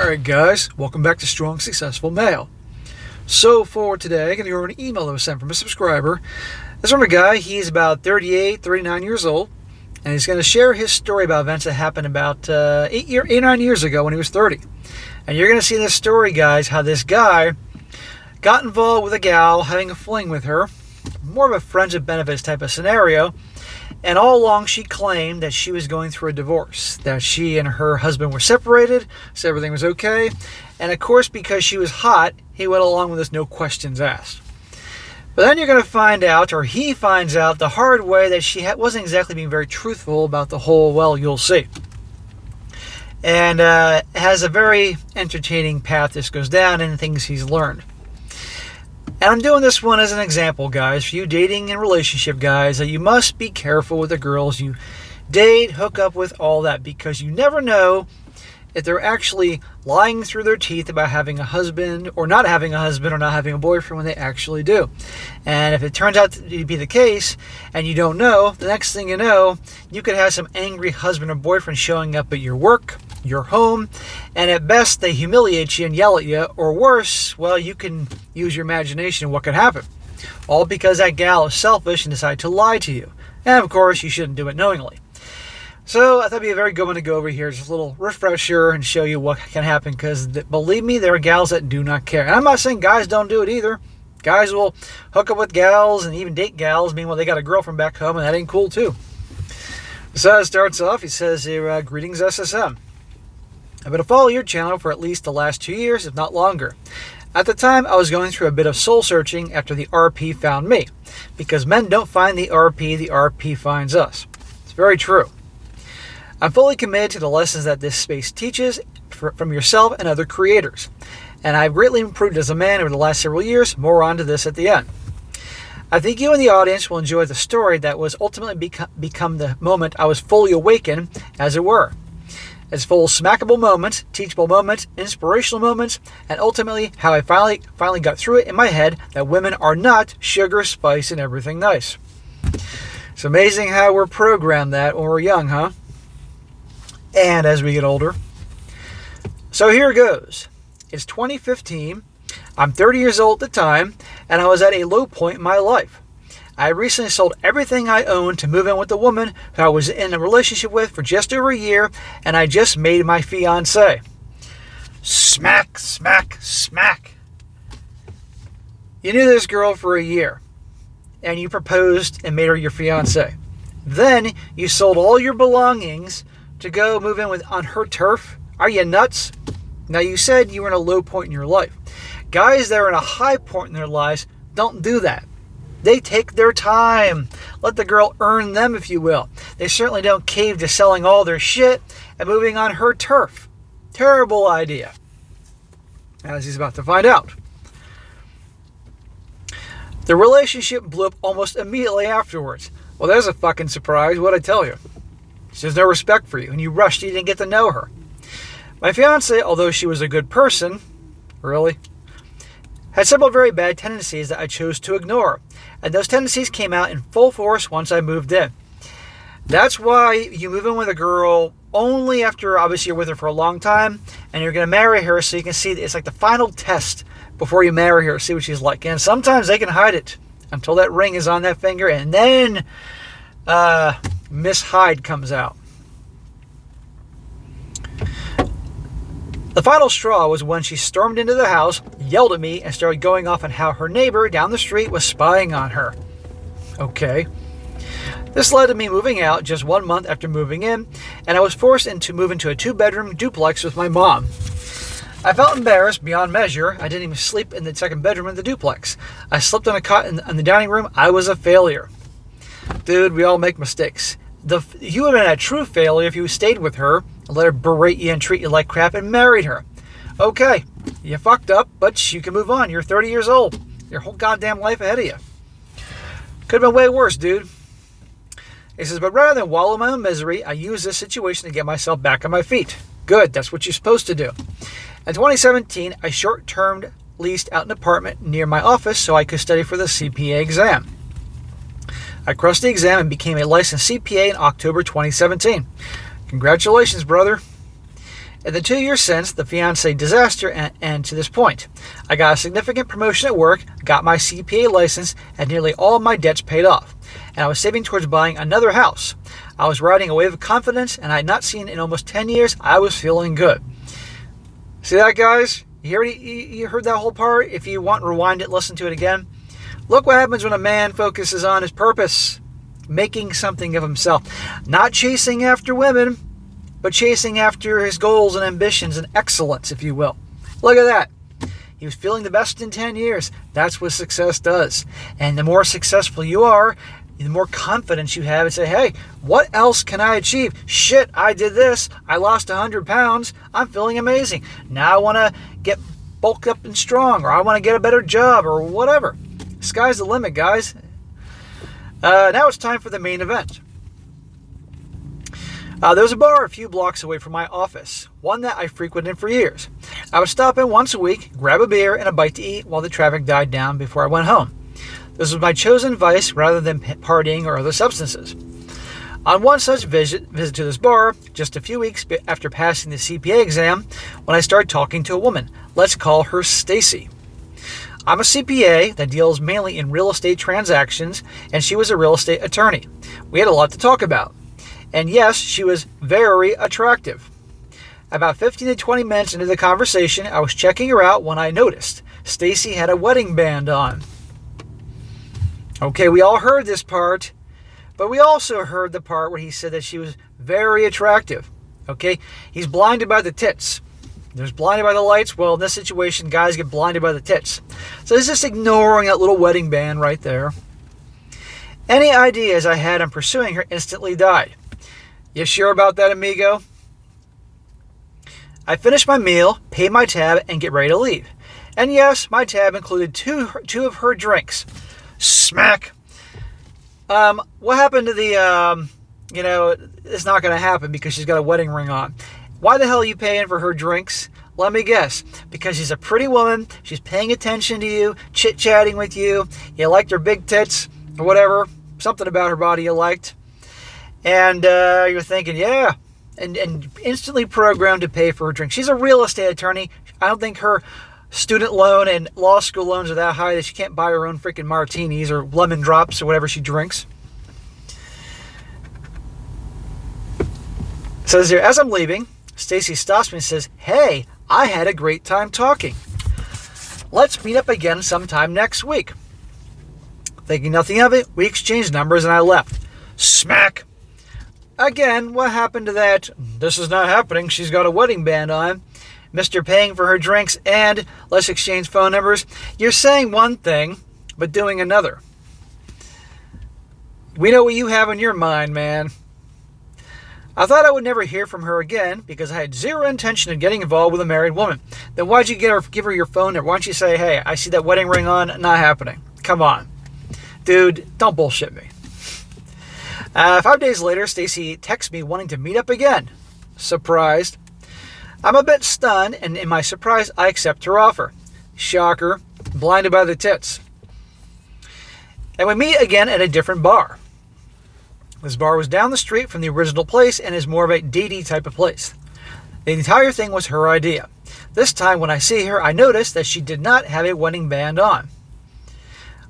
Alright guys, welcome back to Strong Successful Male. So for today, I'm going to go over an email that was sent from a subscriber. This from a guy, he's about 38, 39 years old, and he's going to share his story about events that happened about 9 years ago when he was 30. And you're going to see in this story, guys, how this guy got involved with a gal, having a fling with her, more of a friends with benefits type of scenario. And all along she claimed that she was going through a divorce, that she and her husband were separated, so everything was okay. And of course, because she was hot, he went along with this, no questions asked. But then you're going to find out, or he finds out the hard way, that she wasn't exactly being very truthful about the whole, well, you'll see. And has a very entertaining path this goes down and things he's learned. And I'm doing this one as an example, guys, for you dating and relationship guys, that you must be careful with the girls you date, hook up with, all that, because you never know if they're actually lying through their teeth about having a husband or not having a boyfriend when they actually do. And if it turns out to be the case and you don't know, the next thing you know, you could have some angry husband or boyfriend showing up at your work, your home, and at best they humiliate you and yell at you, or worse, well, you can use your imagination and what could happen. All because that gal is selfish and decided to lie to you. And of course, you shouldn't do it knowingly. So I thought it'd be a very good one to go over here, just a little refresher and show you what can happen, because believe me, there are gals that do not care. And I'm not saying guys don't do it either. Guys will hook up with gals and even date gals, meanwhile they got a girlfriend back home, and that ain't cool too. So it starts off, he says here, greetings SSM. I've been to follow your channel for at least the last 2 years, if not longer. At the time, I was going through a bit of soul searching after the RP found me. Because men don't find the RP finds us. It's very true. I'm fully committed to the lessons that this space teaches from yourself and other creators. And I've greatly improved as a man over the last several years. More on to this at the end. I think you and the audience will enjoy the story that was ultimately become the moment I was fully awakened, as it were. It's full of smackable moments, teachable moments, inspirational moments, and ultimately how I finally got through it in my head that women are not sugar, spice, and everything nice. It's amazing how we're programmed that when we're young, huh? And as we get older. So here goes. It's 2015. I'm 30 years old at the time, and I was at a low point in my life. I recently sold everything I owned to move in with a woman who I was in a relationship with for just over a year, and I just made my fiancé. Smack, smack, smack. You knew this girl for a year, and you proposed and made her your fiancé. Then you sold all your belongings to go move in on her turf? Are you nuts? Now, you said you were in a low point in your life. Guys that are in a high point in their lives don't do that. They take their time. Let the girl earn them, if you will. They certainly don't cave to selling all their shit and moving on her turf. Terrible idea. As he's about to find out. The relationship blew up almost immediately afterwards. Well, there's a fucking surprise, what'd I tell you? She has no respect for you, and you rushed, you didn't get to know her. My fiancée, although she was a good person, really, had several very bad tendencies that I chose to ignore. And those tendencies came out in full force once I moved in. That's why you move in with a girl only after, obviously, you're with her for a long time, and you're going to marry her so you can see it's like the final test before you marry her, see what she's like. And sometimes they can hide it until that ring is on that finger, and then Miss Hyde comes out. The final straw was when she stormed into the house, yelled at me, and started going off on how her neighbor down the street was spying on her. Okay. This led to me moving out just 1 month after moving in, and I was forced to move into a 2-bedroom duplex with my mom. I felt embarrassed beyond measure. I didn't even sleep in the second bedroom of the duplex. I slept on a cot in the dining room. I was a failure. Dude, we all make mistakes. You would have been a true failure if you stayed with her and let her berate you and treat you like crap and married her. Okay, you fucked up, but you can move on. You're 30 years old. Your whole goddamn life ahead of you. Could have been way worse, dude. He says, but rather than wallow in my own misery, I used this situation to get myself back on my feet. Good, that's what you're supposed to do. In 2017, I short-term leased out an apartment near my office so I could study for the CPA exam. I crossed the exam and became a licensed CPA in October 2017. Congratulations, brother. In the 2 years since the fiancé disaster and to this point, I got a significant promotion at work, got my CPA license, had nearly all of my debts paid off, and I was saving towards buying another house. I was riding a wave of confidence, and I had not seen in almost 10 years. I was feeling good. See that, guys? You heard that whole part? If you want, rewind it, listen to it again. Look what happens when a man focuses on his purpose, making something of himself. Not chasing after women, but chasing after his goals and ambitions and excellence, if you will. Look at that. He was feeling the best in 10 years. That's what success does. And the more successful you are, the more confidence you have and say, hey, what else can I achieve? Shit, I did this. I lost 100 pounds. I'm feeling amazing. Now I want to get bulked up and strong, or I want to get a better job, or whatever. Sky's the limit, guys. Now it's time for the main event. There was a bar a few blocks away from my office, one that I frequented for years. I would stop in once a week, grab a beer and a bite to eat while the traffic died down before I went home. This was my chosen vice rather than partying or other substances. On one such visit to this bar, just a few weeks after passing the CPA exam, when I started talking to a woman. Let's call her Stacy. I'm a CPA that deals mainly in real estate transactions, and she was a real estate attorney. We had a lot to talk about. And yes, she was very attractive. About 15 to 20 minutes into the conversation, I was checking her out when I noticed Stacy had a wedding band on. Okay, we all heard this part, but we also heard the part where he said that she was very attractive. Okay, he's blinded by the tits. There's blinded by the lights. Well, in this situation, guys get blinded by the tits. So he's just ignoring that little wedding band right there. Any ideas I had on pursuing her instantly died. You sure about that, amigo? I finished my meal, paid my tab, and get ready to leave. And yes, my tab included two of her drinks. Smack. What happened to the, it's not going to happen because she's got a wedding ring on. Why the hell are you paying for her drinks? Let me guess. Because she's a pretty woman, she's paying attention to you, chit-chatting with you, you liked her big tits, or whatever, something about her body you liked. And you're thinking, yeah, and instantly programmed to pay for her drink. She's a real estate attorney. I don't think her student loan and law school loans are that high that she can't buy her own freaking martinis or lemon drops or whatever she drinks. It says here, as I'm leaving, Stacy stops me and says, hey, I had a great time talking. Let's meet up again sometime next week. Thinking nothing of it, we exchanged numbers and I left. Smack. Again, what happened to that? This is not happening. She's got a wedding band on. Mr. Paying for her drinks and let's exchange phone numbers. You're saying one thing, but doing another. We know what you have in your mind, man. I thought I would never hear from her again because I had zero intention of getting involved with a married woman. Then why'd you give her your phone number? Why don't you say, hey, I see that wedding ring on, not happening. Come on. Dude, don't bullshit me. 5 days later, Stacy texts me wanting to meet up again. Surprised. I'm a bit stunned, and in my surprise, I accept her offer. Shocker. Blinded by the tits. And we meet again at a different bar. This bar was down the street from the original place and is more of a datey type of place. The entire thing was her idea. This time when I see her, I notice that she did not have a wedding band on.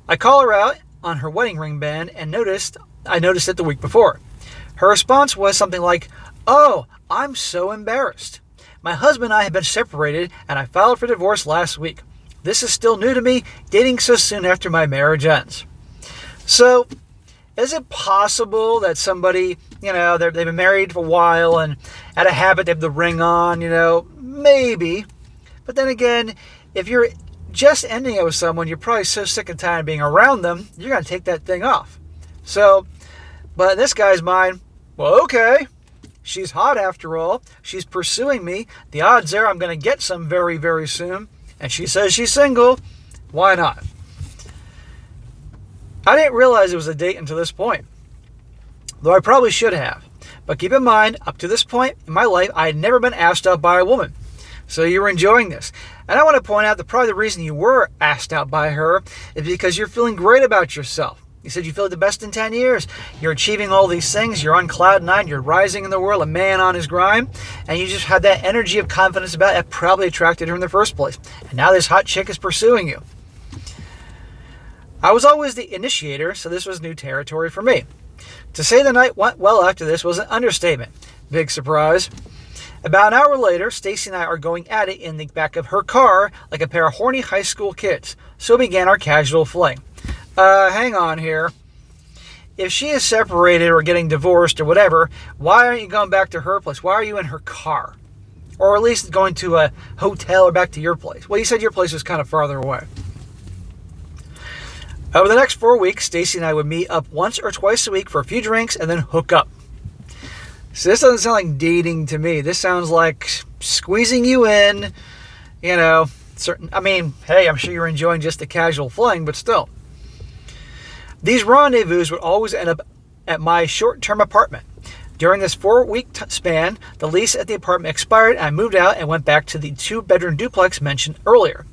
I call her out on her wedding ring band and I noticed it the week before. Her response was something like, oh, I'm so embarrassed. My husband and I have been separated and I filed for divorce last week. This is still new to me, dating so soon after my marriage ends. So, is it possible that somebody, they've been married for a while and out of habit they have the ring on, maybe. But then again, if you're just ending it with someone, you're probably so sick and tired of being around them, you're going to take that thing off. So, but in this guy's mind, well, okay, she's hot after all. She's pursuing me. The odds are I'm going to get some very, very soon. And she says she's single. Why not? I didn't realize it was a date until this point, though I probably should have. But keep in mind, up to this point in my life, I had never been asked out by a woman. So you were enjoying this. And I want to point out that probably the reason you were asked out by her is because you're feeling great about yourself. You said you feel like the best in 10 years. You're achieving all these things. You're on cloud nine. You're rising in the world, a man on his grind. And you just had that energy of confidence about it that probably attracted her in the first place. And now this hot chick is pursuing you. I was always the initiator, so this was new territory for me. To say the night went well after this was an understatement. Big surprise. About an hour later, Stacy and I are going at it in the back of her car like a pair of horny high school kids. So began our casual fling. Hang on here. If she is separated or getting divorced or whatever, why aren't you going back to her place? Why are you in her car? Or at least going to a hotel or back to your place? Well, you said your place was kind of farther away. Over the next 4 weeks, Stacy and I would meet up once or twice a week for a few drinks and then hook up. So this doesn't sound like dating to me. This sounds like squeezing you in, hey, I'm sure you're enjoying just the casual fling, but still. These rendezvous would always end up at my short-term apartment. During this 4-week span, the lease at the apartment expired and I moved out and went back to the 2-bedroom duplex mentioned earlier.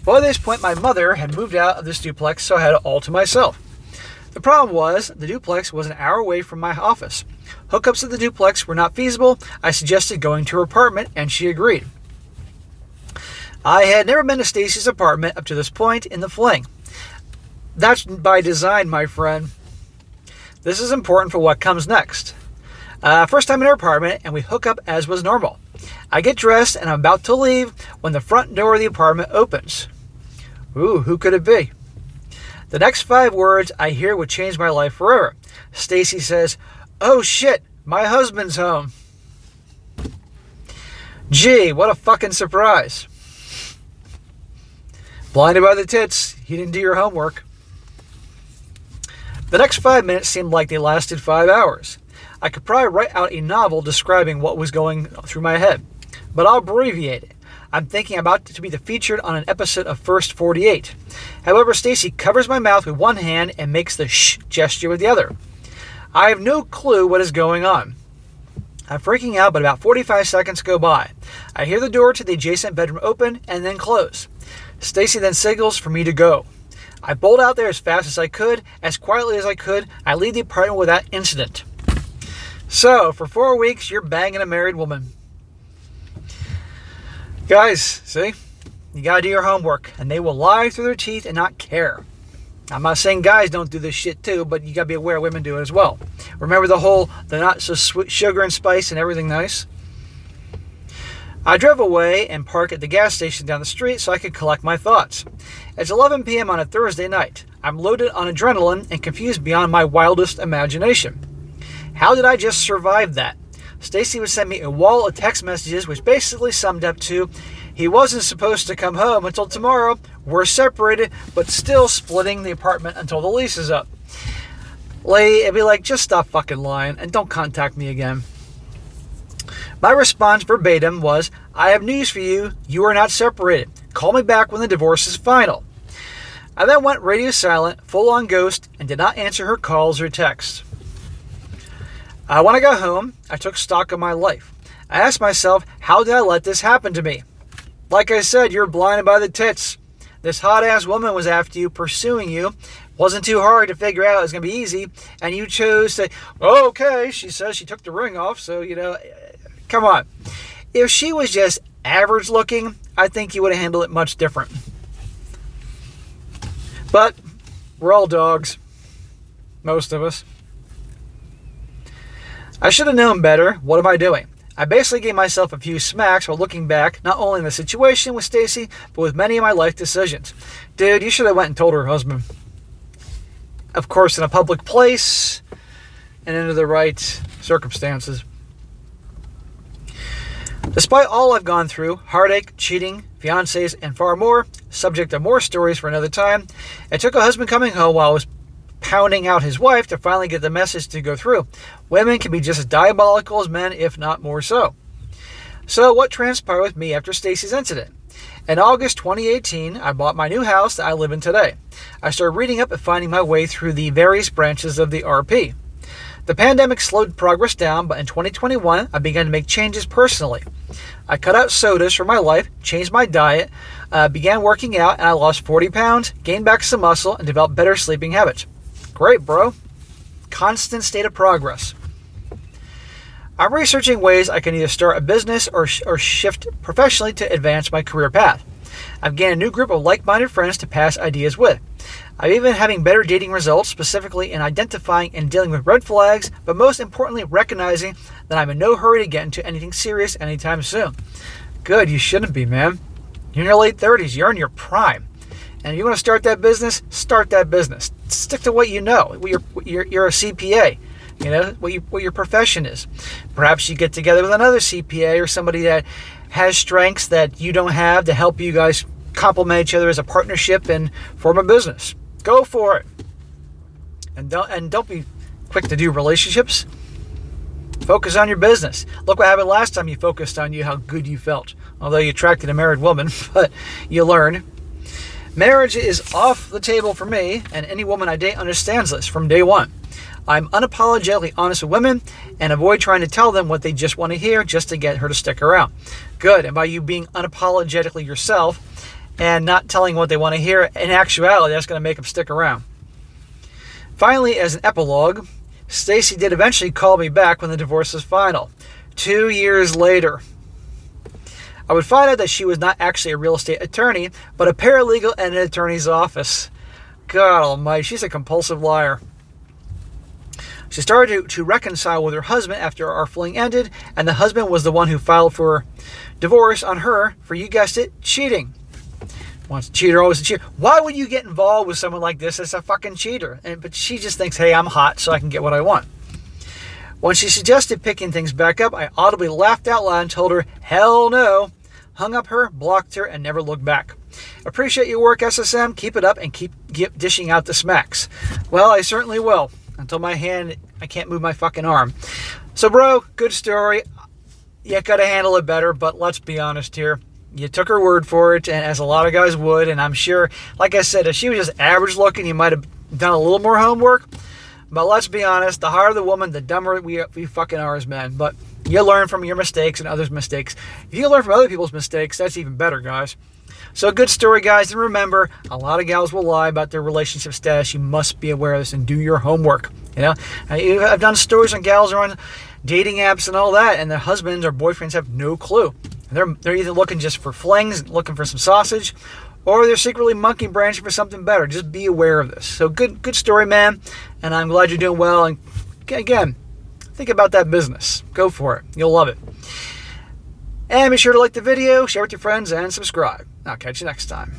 By this point, my mother had moved out of this duplex, so I had it all to myself. The problem was, the duplex was an hour away from my office. Hookups at the duplex were not feasible. I suggested going to her apartment, and she agreed. I had never been to Stacy's apartment up to this point in the fling. That's by design, my friend. This is important for what comes next. First time in her apartment, and we hook up as was normal. I get dressed, and I'm about to leave when the front door of the apartment opens. Ooh, who could it be? The next 5 words I hear would change my life forever. Stacy says, "Oh shit, my husband's home." Gee, what a fucking surprise. Blinded by the tits, you didn't do your homework. The next 5 minutes seemed like they lasted 5 hours. I could probably write out a novel describing what was going through my head, but I'll abbreviate it. I'm thinking about to be featured on an episode of First 48. However, Stacy covers my mouth with one hand and makes the shh gesture with the other. I have no clue what is going on. I'm freaking out, but about 45 seconds go by. I hear the door to the adjacent bedroom open and then close. Stacy then signals for me to go. I bolt out there as fast as I could, as quietly as I could. I leave the apartment without incident. So, for 4 weeks, you're banging a married woman. Guys, see? You gotta do your homework, and they will lie through their teeth and not care. I'm not saying guys don't do this shit too, but you gotta be aware women do it as well. Remember the not so sweet sugar and spice and everything nice? I drove away and parked at the gas station down the street so I could collect my thoughts. It's 11 p.m. on a Thursday night. I'm loaded on adrenaline and confused beyond my wildest imagination. How did I just survive that? Stacy would send me a wall of text messages which basically summed up to, he wasn't supposed to come home until tomorrow, we're separated, but still splitting the apartment until the lease is up. It'd be like, just stop fucking lying and don't contact me again. My response verbatim was, I have news for you, you are not separated. Call me back when the divorce is final. I then went radio silent, full on ghost, and did not answer her calls or texts. When I got home, I took stock of my life. I asked myself, how did I let this happen to me? Like I said, you're blinded by the tits. This hot-ass woman was after you, pursuing you. Wasn't too hard to figure out it was going to be easy. And you chose to, okay, she says she took the ring off, so, come on. If she was just average looking, I think you would have handled it much different. But we're all dogs. Most of us. I should have known better. What am I doing? I basically gave myself a few smacks while looking back, not only in the situation with Stacy, but with many of my life decisions. Dude, you should have went and told her husband. Of course, in a public place and under the right circumstances. Despite all I've gone through, heartache, cheating, fiancés, and far more, subject to more stories for another time, it took a husband coming home while I was pounding out his wife to finally get the message to go through. Women can be just as diabolical as men, if not more so. So what transpired with me after Stacy's incident? In August 2018, I bought my new house that I live in today. I started reading up and finding my way through the various branches of the RP. The pandemic slowed progress down, but in 2021, I began to make changes personally. I cut out sodas from my life, changed my diet, began working out, and I lost 40 pounds, gained back some muscle, and developed better sleeping habits. Great, bro. Constant state of progress. I'm researching ways I can either start a business or shift professionally to advance my career path. I've gained a new group of like-minded friends to pass ideas with. I'm even having better dating results, specifically in identifying and dealing with red flags, but most importantly, recognizing that I'm in no hurry to get into anything serious anytime soon. Good, you shouldn't be, man. You're in your late 30s. You're in your prime. And if you want to start that business, start that business. Stick to what you know. You're a CPA. You know, what your profession is. Perhaps you get together with another CPA or somebody that has strengths that you don't have to help you guys complement each other as a partnership and form a business. Go for it. And don't be quick to do relationships. Focus on your business. Look what happened last time you focused on you, how good you felt. Although you attracted a married woman, but you learned. Marriage is off the table for me, and any woman I date understands this from day one. I'm unapologetically honest with women and avoid trying to tell them what they just want to hear just to get her to stick around. Good. And by you being unapologetically yourself and not telling what they want to hear, in actuality, that's going to make them stick around. Finally, as an epilogue, Stacy did eventually call me back when the divorce was final. 2 years later. I would find out that she was not actually a real estate attorney, but a paralegal in an attorney's office. God almighty, she's a compulsive liar. She started to reconcile with her husband after our fling ended, and the husband was the one who filed for divorce on her for, you guessed it, cheating. Once a cheater, always a cheater. Why would you get involved with someone like this as a fucking cheater? But she just thinks, hey, I'm hot, so I can get what I want. When she suggested picking things back up, I audibly laughed out loud and told her, hell no. Hung up her, blocked her, and never looked back. Appreciate your work, SSM. Keep it up and keep dishing out the smacks. Well, I certainly will. Until I can't move my fucking arm. So, bro, good story. You gotta handle it better, but let's be honest here. You took her word for it, and as a lot of guys would, and I'm sure, like I said, if she was just average looking, you might have done a little more homework. But let's be honest, the hotter the woman, the dumber we fucking are as men. But you learn from your mistakes and others' mistakes. If you learn from other people's mistakes, that's even better, guys. So good story, guys. And remember, a lot of gals will lie about their relationship status. You must be aware of this and do your homework. You know, I've done stories on gals who are on dating apps and all that, and their husbands or boyfriends have no clue. They're either looking just for flings, looking for some sausage, or they're secretly monkey branching for something better. Just be aware of this. So good story, man. And I'm glad you're doing well. And again, think about that business. Go for it. You'll love it. And be sure to like the video, share with your friends, and subscribe. I'll catch you next time.